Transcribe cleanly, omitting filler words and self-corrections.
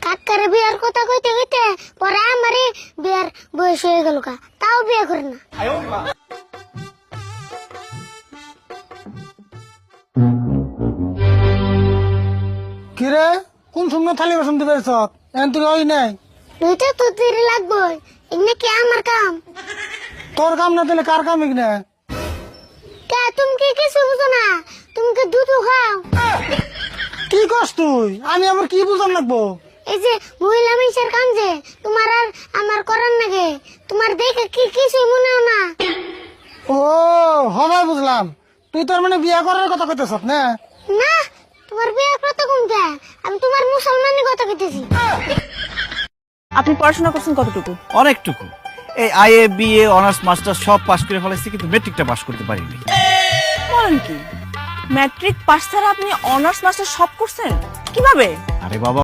কাকার বিয়ার কথা কইতে কইতে পরে আমারই বিয়ার বয়স হয়ে গেল কা, তাও বিয়ে করে না। কিরে কোন সময় থালি বাসন দিবে সব এখন তুই ওই নাই দুইটা তো দেরি লাগবে, এমনি কি আমার কাম? তোর কাম না দিলে কার কাম না? কে তুমি কি কিছু বুঝো না? তুমি কি দুধ খাও? কি করছ তুই? আমি আবার কি বুঝান লাগবো? এই যে মহিলা মানুষের কাম যে তোমার আর আমার করার নাগে, তোমার দেখে কি কিছুই মনে হয় না? ও হবাই বুঝলাম, তুই তোর মানে বিয়া করার কথা কইতেছ না? না, তোমার বিয়ে কথা কোনটা? আমি তোমার মুসলমানি কথা কইতেছি। আপনি পড়াশোনা করছেন কতটুকু? অনেকটুকু। এই আইএ বিএ অনার্স মাস্টার সব পাশ করে ফেলেছি, কিন্তু মেট্রিকটা পাশ করতে পারিনি। বলেন কি, ম্যাট্রিক পাস ছাড়া আপনি অনার্স মাস্টার সব করছেন কিভাবে? আরে বাবা,